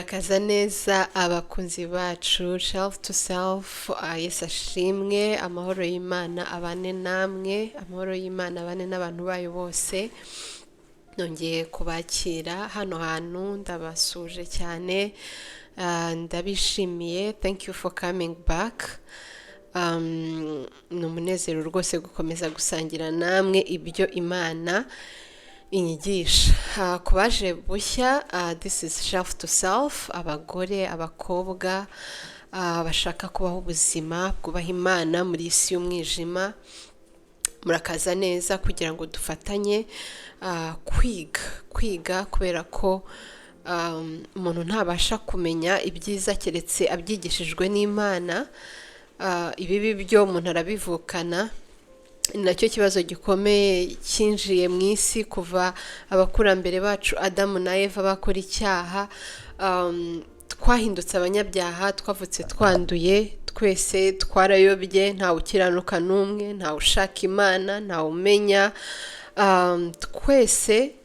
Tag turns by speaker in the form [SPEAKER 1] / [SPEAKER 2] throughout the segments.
[SPEAKER 1] murakaza neza abakunzi bacu self to self. Yesu ashimwe. Amahoro y'Imana abane namwe, amahoro y'Imana abane n'abantu bayo bose. Nongeye kubakira hano hantu, ndabasuje cyane, ndabishimiye. Thank you for coming back. Ni umunezero rwose gukomeza gusangira namwe ibyo Imana inyigisha. Kubaje bushya, this is self to self, abagore, abakobwa bashaka kubaho ubuzima bwubaha Imana muri isi y'umwijima. Murakaza neza kugira ngo dufatanye kwiga kubera ko umuntu ntabasha kumenya ibyiza keretse abyigishijwe n'Imana. Ibibi byo umuntu arabivukana. Nacyo kibazo gikomeye cyinjiye mu isi kuva abakurambere bacu Adamu na Eva bakora icyaha. Twahindutse abanyabyaha, twavutse twanduye, twese twarayobye, ntawe ukiranuka n'umwe, ntawe ushaka Imana, ntawe umenya. Twese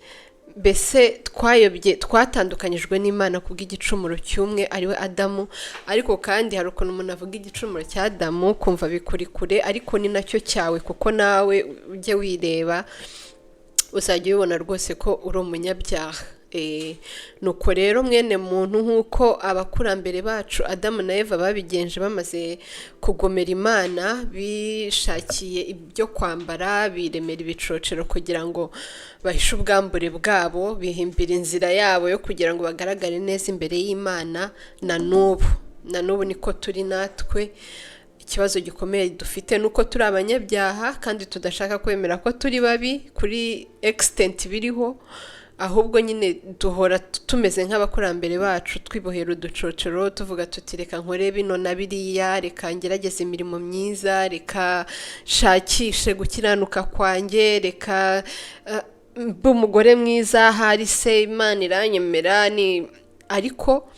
[SPEAKER 1] bese twayobye, twatandukanyijwe n'Imana kubw'igicumuro cy'umwe ariwe Adamu. Ariko kandi hari ukuntu umuntu avuga igicumuro cya Adamu kumva bikuri kure, ariko ni nacyo cyawe, kuko nawe ujye wireba uzajya ubibona rwose ko uri umunyabyaha. Nuko rero mwene muntu, nk'uko abakurambere bacu Adamu na Eva babigenje bamaze kugomera Imana, bishakiye ibyo kwambara, biremera ibicocero kugira ngo bahishe ubwambure bwabo, bihimbira inzira yabo yo kugira ngo bagaragare neza imbere y'Imana. Na n'ubu niko turi natwe. Ikibazo gikomeye dufite nuko turi abanyabyaha kandi tudashaka kwemera ko turi babi kuri extent biriho, ahubwo nyine duhora tumeze nk'abakurambere bacu, twibohera uducocero tuvuga tuti reka nkore bino na biriya, reka ngerageze imirimo myiza, reka shakishe gukiranuka kwanjye, reka b'umugore mwiza, hari se Imana iranyemera. Ariko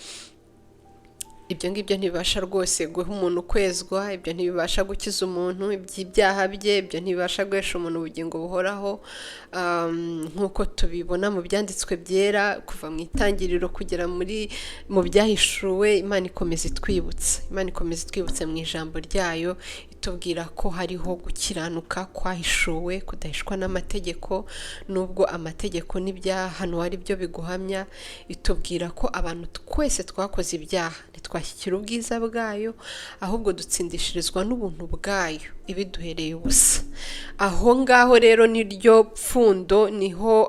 [SPEAKER 1] ibyo ngibyo ntibibasha rwose guha umuntu kwezwa, ibyo ntibibasha gukiza umuntu iby'ibyaha bye, ibyo ntibibasha guhesha umuntu ubugingo buhoraho. Nk'uko tubibona mu byanditswe byera kuva mu itangiriro kugera mu byahishuwe, Imana ikomeza itwibutse mu ijambo ryayo, itubwira ko hariho gukiranuka kwahishuwe kudahishwa n'amategeko, nubwo amategeko n'ibyahanuwe ari byo biguhamya. Itubwira ko abantu twese twakoze ibyaha ntitwashyikira ubwiza bwayo, ahubwo dutsindishirizwa n'ubuntu bwayo ibiduhereye ubusa. Aho ngaho rero niryo pfundo, niho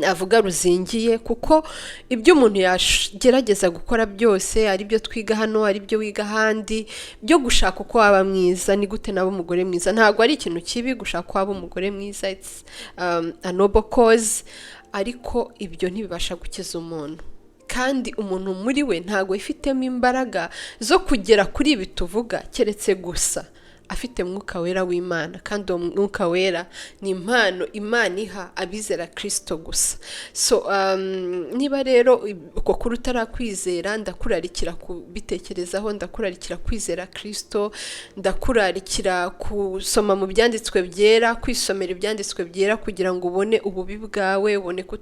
[SPEAKER 1] avuga ruzingiye, kuko ibyo umuntu yagerageza gukora byose, ari byo twiga hano, ari byo wiga ahandi, byo gushaka uko waba mwiza. Ni gute naba umugore mwiza? Ntabwo ari ikintu kibi gushaka waba umugore mwiza, it's a noble cause, ariko ibyo ntibibasha gukiza umuntu. Kandi umuntu muri we ntabwo ifitemo imbaraga zo kugera kuri ibi tuvuga, keretse gusa afite mwuka wera w'Imana. Kandi uwo mwuka wera ni impano Imana iha abizera Kristo gusa. So niba rero uko kuri utarakwizera, ndakurarikira kubitekerezaho, ndakurarikira kwizera Kristo, ndakurarikira kusoma mu byanditswe byera, kwisomera ibyanditswe byera kugira ngo ubone ububi bwawe, ubone ko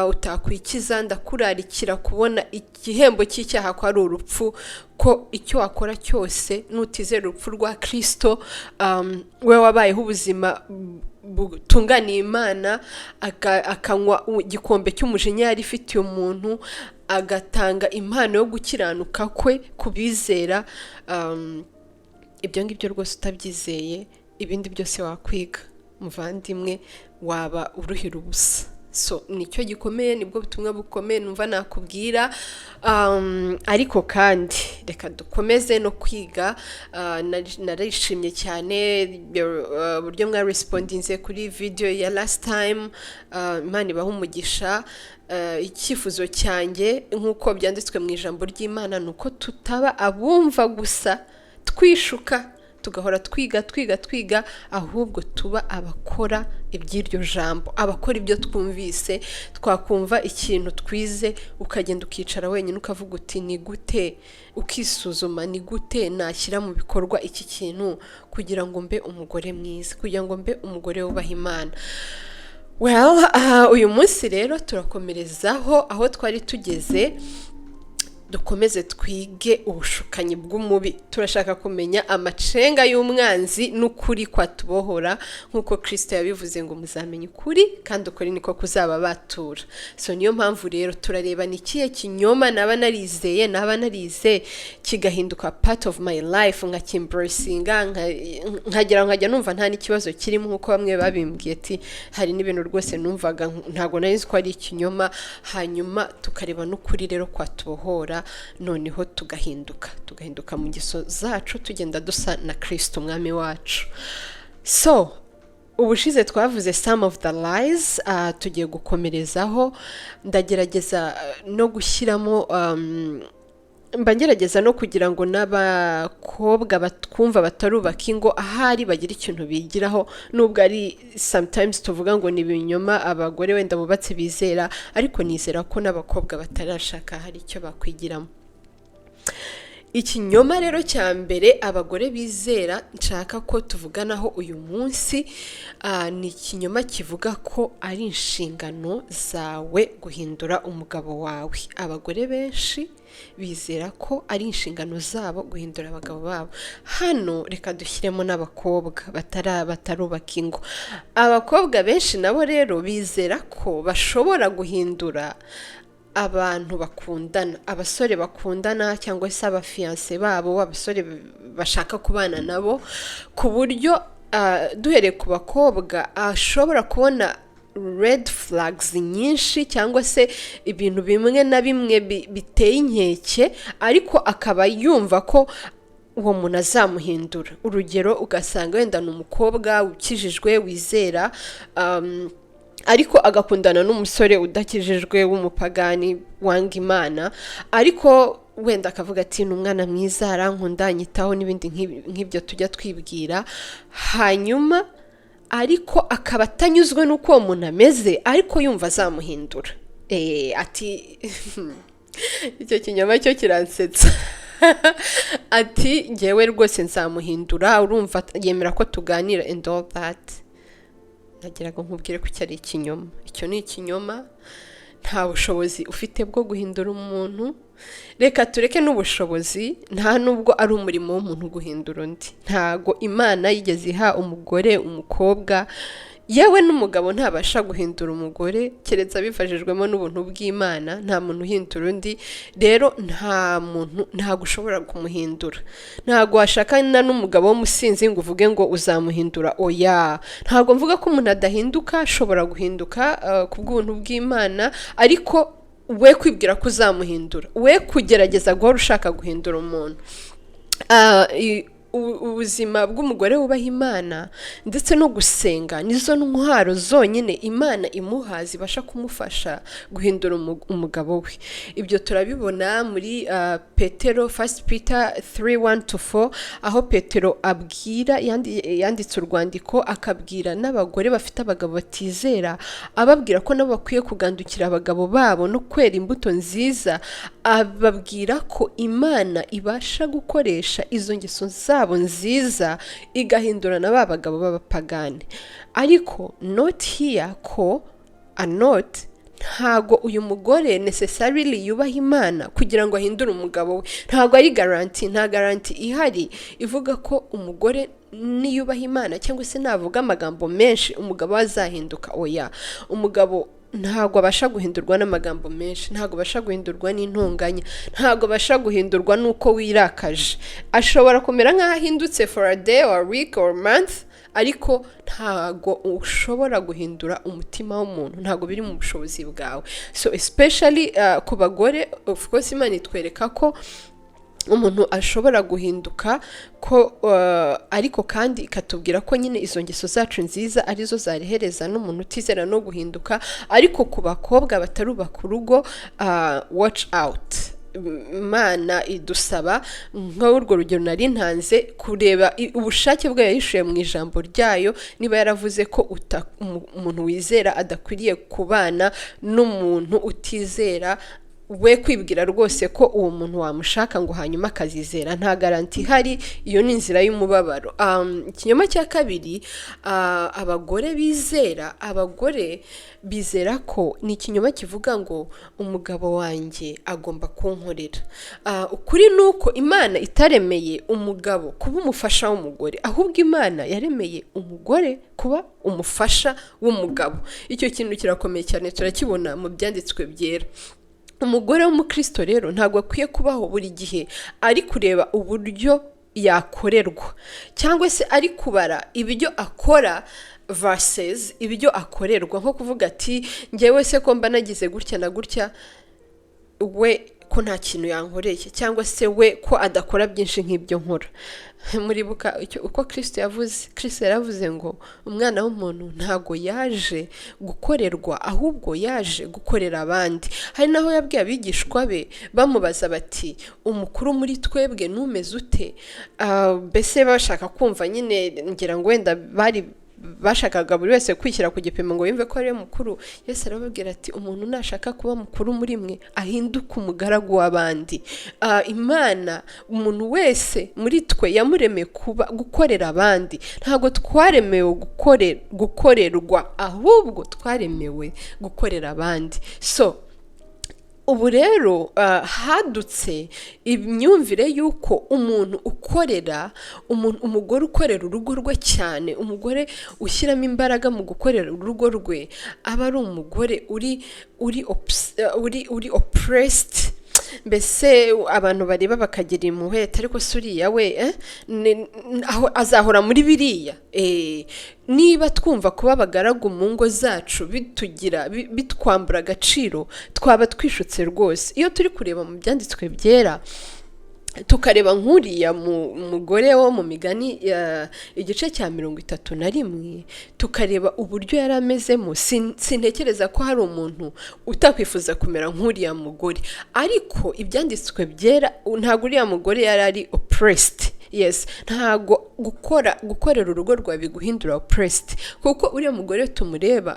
[SPEAKER 1] utakwikiza. Ndakurarikira kubona igihembo cy'icyaha ko ari urupfu, ko icyo wakora cyose nutizera urupfu rwa Kristo, we wabayeho ubuzima butunganiye Imana, akanywa igikombe cy'umujinya yari ifitiye umuntu, agatanga impano yo gukiranuka kwe kubizera. Ibyo ngibyo rwose utabyizeye, ibindi byose wakwiga muvandimwe, waba uruhira ubusa. So nicyo gikomeye, nibwo butumwa bukomeye numva nakubwira. Ariko kandi reka dukomeze no kwiga. Narishimye cyane buryo mwa respondinze kuri video ya last time. Imana ibaha umugisha. Icyifuzo cyanjye nk'uko byanditswe mu ijambo ry'Imana nuko tutaba abumva gusa twishuka tugahora twiga, ahubwo tuba abakora iby'iryo jambo, abakora ibyo twumvise. Twakumva ikintu twize, ukagenda ukicara wenyine ukavuga uti ni gute, ukisuzuma, ni gute nashyira mu bikorwa iki kintu kugira ngo mbe umugore mwiza, kugira ngo mbe umugore wubaha Imana. uyu munsi rero turakomerezaho aho twari tugeze, dukomeze twige ubushukanyi bw'umubi. Turashaka kumenya amacenga y'umwanzi n'ukuri kwa tubohora, nk'uko Kristo yabivuze ngo muzamenye ukuri kandi ukuri niko kuzaba batura. So niyo mpamvu rero turareba ni kiye kinyoma naba narize kigahinduka part of my life, nkakimbracinga, nkajya numva nta n'ikibazo kirimo, nk'uko bamwe babimbwiye ati hari n'ibintu rwose numvaga ntago narizi ko ari ikinyoma. Hanyuma tukareba n'ukuri rero kwa tubohora, noneho tugahinduka mu ngeso zacu, tugenda dusa na Kristo umwami wacu. So ubushize twavuze some of the lies, tugiye gukomerezaho. Ndagerageza no gushyiramo mbangerageza no kugira ngo n'abakobwa batwumva batarubaka ingo ahari bagira ikintu bigiraho, nubwo ari sometimes tuvuga ngo ni ibinyoma abagore wenda bubatse bizera, ariko nizera ko n'abakobwa batarashaka hari icyo bakwigiramo. Ikinyoma rero cya mbere abagore bizera nshaka ko tuvuganaho uyu munsi, ni ikinyoma kivuga ko ari inshingano zawe guhindura umugabo wawe. Abagore benshi bizera ko ari inshingano zabo guhindura abagabo babo. Hano reka dushyiremo n'abakobwa batarubaka ingo. Abakobwa benshi nabo rero bizera ko bashobora guhindura abantu bakundana, abasore bakundana cyangwa se abafiance babo, abasore bashaka kubana nabo, ku buryo duhereye ku bakobwa ashobora kubona red flags nyinshi cyangwa se ibintu bimwe na bimwe biteye inkeke, ariko akaba yumva ko uwo muntu azamuhindura. Urugero ugasanga wenda ni umukobwa ukijijwe wizera, ariko agakundana n'umusore udakijijwe w'umupagani wanga Imana, ariko wenda akavuga ati ni umwana mwiza arankunda anyitaho n'ibindi nk'ibyo tujya twibwira. Hanyuma ariko akaba atanyuzwe n'uko uwo muntu ameze, ariko yumva azamuhindura. Ati icyo kinyoma cyo kiransetsa. Ati ngewe rwose nzamuhindura, urumva yemera ko tuganira and all that. Nagiraga nkubwire ko cyari ikinyoma. Icyo ni ikinyoma. Nta bushobozi ufite bwo guhindura umuntu. Reka tureke n'ubushobozi, nta nubwo ari umurimo w'umuntu guhindura undi. Ntago Imana yigeze iha umugore umukobwa, yewe n'umugabo ntabasha guhindura umugore keretse abifashijwemo n'ubuntu bw'Imana. Nta muntu uhindura undi. Rero nta gushobora kumuhindura. Ntago washakana n'umugabo w'umusinzi ngo uvuge ngo uzamuhindura. Oya, ntago mvuga ko umuntu adahinduka, ashobora guhinduka kubw'ubuntu bw'Imana, ariko we kwibwira ko uzamuhindura, we kugerageza guhora ushaka guhindura umuntu. Ubuzima bw'umugore wubaha Imana ndetse no gusenga nizo ntwaro zonyine Imana imuha zibasha kumufasha guhindura umugabo we. Ibyo turabibona muri Petero, 1 Peter 3:1-4, aho Petero abwira yanditse urwandiko akabwira n'abagore bafite abagabo batizera, ababwira ko nabo bakwiye kugandukira abagabo babo no kwera imbuto nziza. Ababwira ko Imana ibasha gukoresha izo ngeso zabo nziza igahindura na bagabo b'abapagani. Ariko not here ko ntago uyu mugore necessarily yubaha Imana kugira ngo ahindure umugabo we. Ntago ari nta garanti ihari ivuga ko umugore niyubaha Imana cyangwa se navuga amagambo menshi umugabo azahinduka. Oya, umugabo ntago abasha guhindurwa n'amagambo menshi, ntago abasha guhindurwa n'intonganya, ntago abasha guhindurwa nuko wirakaje. Ashobora kumera nk'aho ahindutse for a day or a week or a month, ariko ntago ushobora guhindura umutima w'umuntu, ntago biri mu bushobozi bwawe. So especially ku bagore, of course Imana itwereka ko umuntu ashobora guhinduka ko, ariko kandi ikatubwira ko nyine izo ngeso zacu nziza arizo zarehereza n'umuntu utizera no guhinduka. Ariko ku bakobwa batarubaka urugo, watch out. Imana idusaba nk'urwo rugero nari ntanze kureba ubushake bwayo yishuye mu ijambo ryayo, niba yaravuze ko umuntu wizera adakwiriye kubana n'umuntu utizera, we kwibwira rwose ko uwo muntu wamushaka ngo hanyuma akazizera, nta garanti ihari. Iyo ni inzira y'umubabaro. Ikinyoma cya kabiri, abagore bizera. Abagore bizera ko ni ikinyoma kivuga ngo umugabo wanjye agomba kunkorera. Ukuri ni uko Imana itaremeye umugabo kuba umufasha w'umugore, ahubwo Imana yaremeye umugore kuba umufasha w'umugabo. Icyo kintu kirakomeye cyane, turakibona mu byanditswe byera. Umugore w'umukristo rero ntabwo akwiye kubaho buri gihe ari kureba uburyo yakorerwa, cyangwa se ari kubara ibyo akora versus ibyo akorerwa, nko kuvuga ati njyewe se ko mba nagize gutya na gutya, we ko nta kintu yankoreye, cyangwa se we ko adakora byinshi nk'ibyo nkora. Muribuka uko Kristo yaravuze ngo umwana w'umuntu ntago yaje gukorerwa, ahubwo yaje gukorera abandi. Hari naho yabwiye abigishwa be bamubaza bati umukuru muri twebwe numeze ute? Bese bashaka kumva nyine, ngira ngo wenda bashakaga buri wese kwishyira ku gipimo ngo yumve ko ari mukuru. Yesu arababwira ati umuntu nashaka kuba mukuru muri mwe ahinduka umugaragu w'abandi. Imana umuntu wese muri twe yamuremeye gukorera abandi, ntago twaremewe gukorerwa, ahubwo twaremewe gukorera abandi. So ubu rero hadutse imyumvire yuko umuntu ukorera, umugore ukorera urugo rwe cyane, umugore ushyiramo imbaraga mu gukorera urugo rwe, aba ari umugore uri oppressed. Mbese abantu bareba bakagira impuhwe, ariko suriya we aho azahora muri biriya. Niba twumva kuba abagaragu mu ngo zacu bitwambura agaciro, twaba twishutse rwose. Iyo turi kureba mu byanditswe byera, tukareba nk'uriya mugore wo mu Migani igice cya 31, tukareba uburyo yari amezemo, sintekereza ko hari umuntu utakwifuza kumera nk'uriya mugore. Ariko ibyanditswe byera, ntabwo uriya mugore yari ari oppressed. Yes, ntago gukorera urugo rwa biguhindura oppressed, kuko uriya mugore tumureba,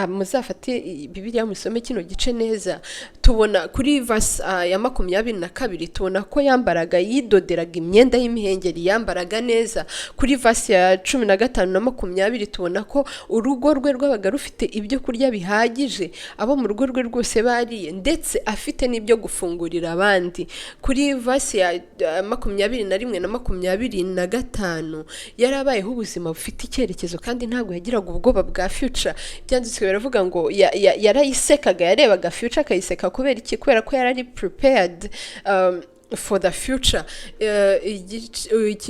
[SPEAKER 1] muzafate Bibiliya musome kino gice neza, tubona kuri verse ya 22 tubona ko yambaraga, yidoderaga imyenda y'imihengeri, yambaraga neza. Kuri verse ya 15 na 20 tubona ko urugo rwe rwabaga rufite ibyo kurya bihagije, abo mu rugo rwe rwose bariye, ndetse afite n'ibyo gufungurira abandi. Kuri verse ya 21 na 25 yarabayeho ubuzima bufite icyerekezo, kandi ntabwo yagiraga ubwoba bwa future. Byanditswe biravuga ngo yarayisekaga, yarebaga future akayiseka. Kubera iki? Kubera ko yarari prepared for the future.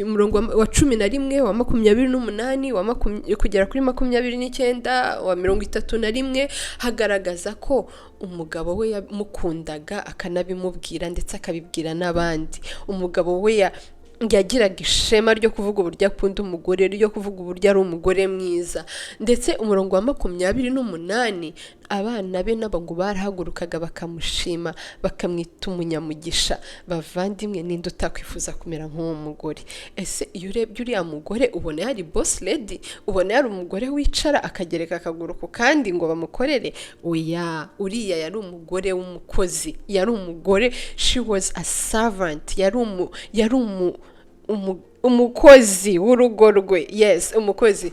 [SPEAKER 1] Umurongo wa 11, wa 28, kugera kuri 29, wa 31 hagaragaza ko umugabo we yamukundaga akanabimubwira, ndetse akabibwira n'abandi. Umugabo we yagiraga ishema ryo kuvuga uburyo akunda umugore, ryo kuvuga uburyo ari umugore mwiza. Ndetse umurongo wa 28, abana be n'abangu barahagurukaga bakamushima, bakamwita umunyamugisha. Bavandimwe, ninde utakwifuza kumera nk'uwo mugore? Ese iyo urebye uriya mugore, ubona yari boss lady? Ubona yari umugore wicara akagereka akaguru ku kandi ngo bamukorere? Oya, uriya yari umugore w'umukozi, yari umugore, she was a servant, yari umukozi w'urugo rwe. Yes, umukozi.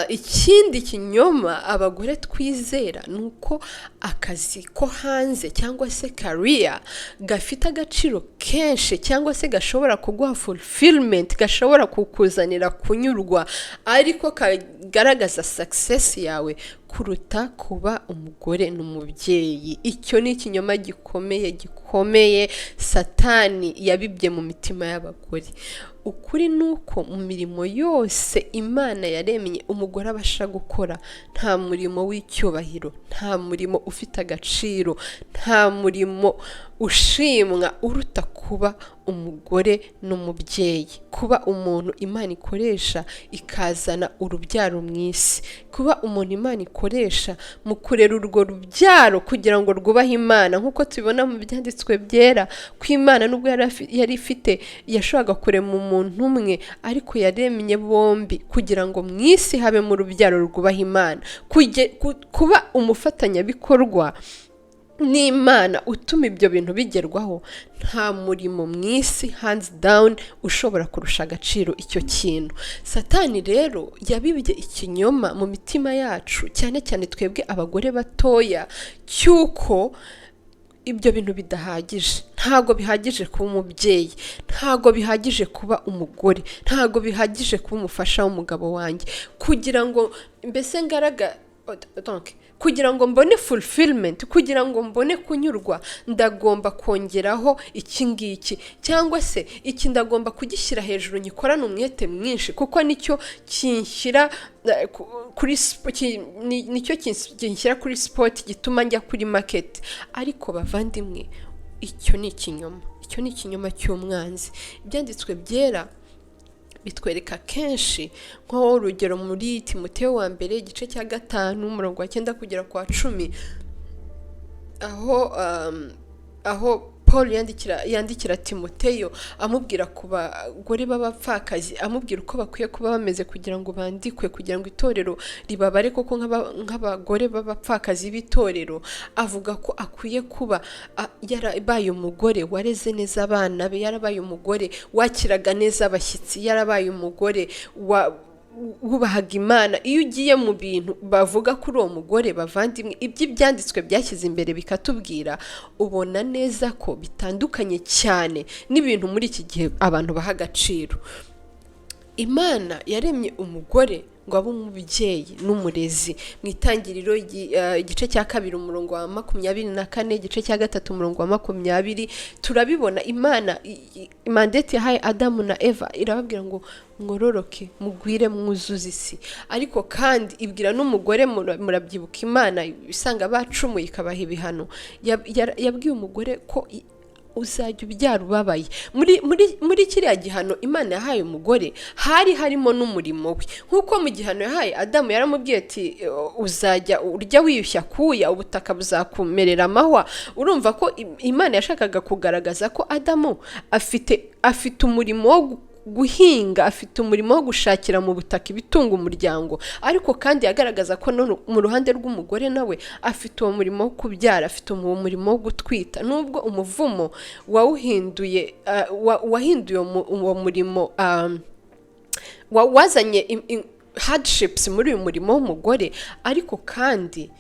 [SPEAKER 1] Ikindi kinyoma abagore twizera nuko akazi ko hanze, cyangwa se career, gafite agaciro kenshi, cyangwa se gashobora kuguha fulfillment, gashobora kukuzanira kunyurwa, ariko kagaragaza success yawe kuruta kuba umugore n'umubyeyi. Icyo ni ikinyoma gikomeye Satani yabibye mu mitima y'abagore. Ukuri nuko mu mirimo yose Imana yaremye umugore abasha gukora, nta murimo w'icyubahiro, nta murimo ufite agaciro, nta murimo ushimwa uruta kuba umugore n'umubyeyi, kuba umuntu Imana ikoresha ikazana urubyaro mu isi, kuba umuntu Imana ikoresha mu kurera urwo rubyaro kugira ngo rwubahe Imana. Nk'uko tubibona mu byanditswe byera ko Imana nubwo yari ifite, yashoboraga kurema umuntu umwe, ariko yaremye bombi kugira ngo mu isi habe mu rubyaro rwubaha Imana. Kuba umufatanyabikorwa n'Imana utuma ibyo bintu bigerwaho, nta murimo mw'isi hands down ushobora kurusha agaciro icyo kintu. Satani rero yabibye ikinyoma mu mitima yacu, cyane cyane twebwe abagore batoya, cyuko ibyo bintu bidahagije. Ntago bihagije kuba umubyeyi, ntago bihagije kuba umugore, ntago bihagije kuba umufasha w'umugabo wanjye, kugira ngo mbese kugira ngo mbone fulfillment, kugira ngo mbone kunyurwa, ndagomba kongeraho iki ngiki, cyangwa se iki ndagomba kugishyira hejuru, nyikorana umwete mwinshi, kuko nicyo kinshyira kuri sport, gituma njya kuri market. Ariko bavandimwe, icyo ni ikinyoma cy'umwanzi. Ibyanditswe byera bitwereka kenshi, nko urugero muri Timoteyo wa mbere igice cya 5 umurongo wa 9 kugera kwa 10, aho Paul yandikira Timoteyo amubwira ku bagore b'abapfakazi, amubwira uko bakwiye kuba bameze kugira ngo bandikwe, kugira ngo itorero ribabare koko nk'abagore b'abapfakazi b'itorero. Avuga ko akwiye kuba yarabaye umugore wareze neza abana be, yarabaye umugore wakiraga neza abashyitsi, yarabaye umugore wubahaga Imana. Iyo ugiye mu bintu bavuga kuri uwo mugore, bavandimwe, ibyanditswe byashyize imbere bikatubwira, ubona neza ko bitandukanye cyane n'ibintu muri iki gihe abantu baha agaciro. Imana yaremye umugore ngo abe umubyeyi n'umurezi. Mu itangiriro igice cya 2 umurongo wa 24, igice cya 3 umurongo wa 20, turabibona Imana mandate yahaye Adamu na Eva, irababwira ngo mwororoke, mugwire, mwuzuze isi. Ariko kandi ibwira n'umugore, murabyibuka Imana isanga bacumuye ikabaha ibihano, yabwiye umugore ko uzajya ubyara ubabaye. Muri kiriya gihano Imana yahaye umugore hari harimo n'umurimo we, nkuko mu gihano yahaye Adamu yaramubwiye ati uzajya urya wiyushya kuya, ubutaka buzakumerera amahwa. Urumva ko Imana yashakaga kugaragaza ko Adamu afite umurimo wo guhinga, afite umurimo wo gushakira mu butaka ibitunga umuryango, ariko kandi yagaragaza ko mu ruhande rw'umugore nawe afite uwo murimo wo kubyara, afite uwo murimo wo gutwita. Nubwo umuvumo wahinduye uwo murimo, wazanye hardships muri uyu murimo w'umugore, ariko kandi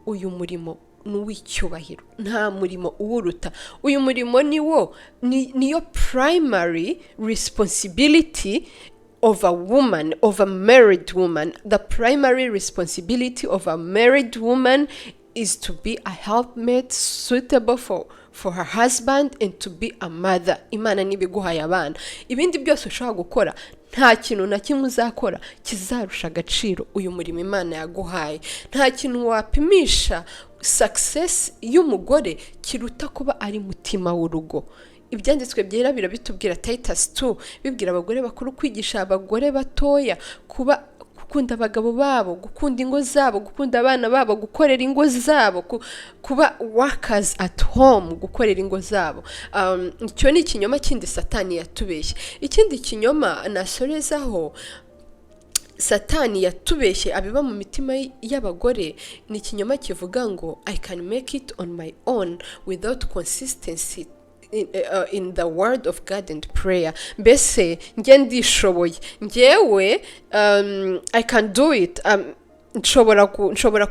[SPEAKER 1] uyu murimo n'uw'icyubahiro, nta murimo uwuruta. Uyu murimo niyo primary responsibility of a woman, of a married woman. The primary responsibility of a married woman is to be a helpmate suitable for her husband and to be a mother. Imana nibiguhaye abana, ibindi byose ushobora gukora, nta kintu na kimwe uzakora kizarusha agaciro uyu murimo Imana yaguhaye. Nta kintu wapimisha success y'umugore kiruta kuba ari mutima w'urugo. Ibyanditswe byera birabitubwira, Titus 2 bibwira abagore bakuru kwigisha abagore batoya gukunda abagabo babo, gukunda ingo zabo, gukunda abana babo, gukorera ingo zabo, kuba workers at home, gukorera ingo zabo. Icyo ni ikinyoma kindi Satani yatubeshye. Ikindi kinyoma nasorezaho Satani yatubeshye abiba mu mitima y'abagore, ni ikinyoma kivuga ngo I can make it on my own without consistency in the word of God and prayer. Mbese nge ndishoboye, ngewe I can do it, nshobora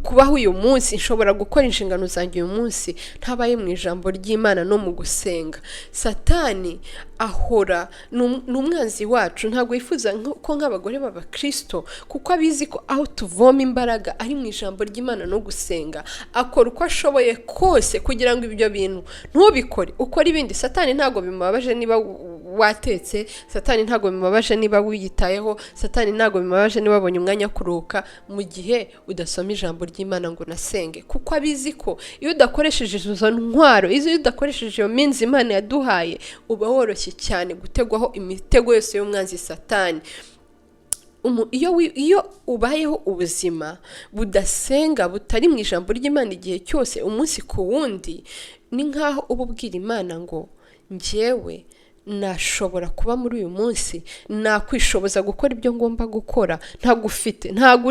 [SPEAKER 1] kubaho uyu munsi, nshobora gukora inshingano zanjye uyu munsi ntabaye mu ijambo ry'Imana no mu gusenga. Satani ahora n'umwanzi wacu, ntabwo yifuza ko nk'abagore baba Kristo, kuko abizi ko aho tuvoma imbaraga ari mu ijambo ry'Imana no gusenga. Akora uko ashoboye kose kugira ngo ibyo bintu ntubikore, ukora ibindi. Satani ntabwo bimubabaje niba watetse, Satani ntabwo bimubabaje niba wiyitayeho, Satani ntabwo bimubabaje niba wabonye umwanya kuruhuka mu gihe udasoma ijambo ry'Imana ngo nasenge, kuko abizi ko iyo udakoresheje izo ntwaro, iyo udakoresheje iyo minsi Imana yaduhaye, uba woroshye cyane gutegwaho imitego yose y'umwanzi Satani. Iyo ubayeho ubuzima budasenga, butari mu ijambo ry'Imana igihe cyose, umunsi ku wundi, ni nkaho uba ubwira Imana ngo njyewe nashobora kuba muri uyu munsi, nakwishoboza gukora ibyo ngomba gukora, ntago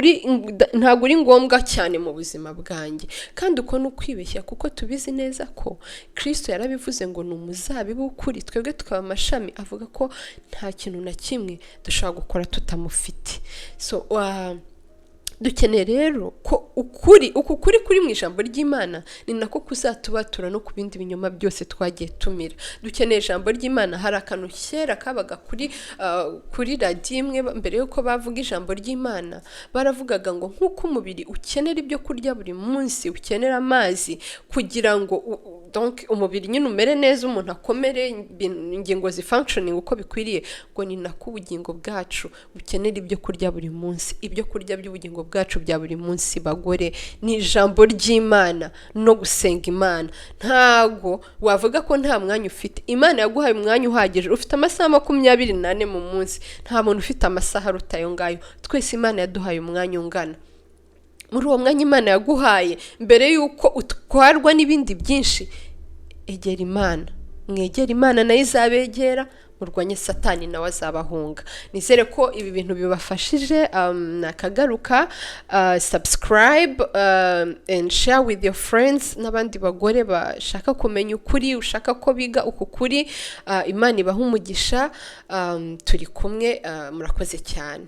[SPEAKER 1] uri ngombwa cyane mu buzima bwanjye. Kandi uko nukwibeshya, kuko tubizi neza ko Kristo yarabivuze ngo ni umuzabibu w'ukuri, twebwe tukaba amashami. Avuga ko nta kintu na kimwe dushobora gukora tutamufite. So dukeneye rero ko ukuri kuri mu ijambo ry'Imana ni nako kuzatubatura no ku bindi binyoma byose twagiye tumira. Dukeneye ijambo ry'Imana. Hari akantu kera kabaga kuri radiyo imwe mbere yuko bavuga ijambo ry'Imana, baravugaga ngo nk'uko umubiri ukenera ibyo kurya buri munsi, ukenera amazi kugira ngo donc umubiri nyine umere neza, umuntu akomere, ingingo zifunctioning uko bikwiriye, ngo ni nako ubugingo bwacu bukenera ibyo kurya buri munsi. Ibyo kurya by'ubugingo bwacu bya buri munsi bagore ni ijambo ry'Imana no gusenga Imana. Ntago wavuga ko nta mwanya ufite. Imana yaguhaye umwanya uhagije. Ufite amasaha 24 mu munsi. Nta muntu ufite amasaha aruta ayo ngayo. Twese Imana yaduhaye umwanya ungana. Muri uwo mwanya Imana yaguhaye, mbere yuko utwarwa n'ibindi byinshi, egera Imana. Mwegera Imana nayo izabegera, murwanye Satani nawe azabahunga. Nizere ko ibi bintu bibafashije. Nakagaruka, subscribe and share with your friends n'abandi bagore bashaka kumenya ukuri, ushaka ko biga uku kuri. Imana ibaha umugisha. Turi kumwe. Murakoze cyane.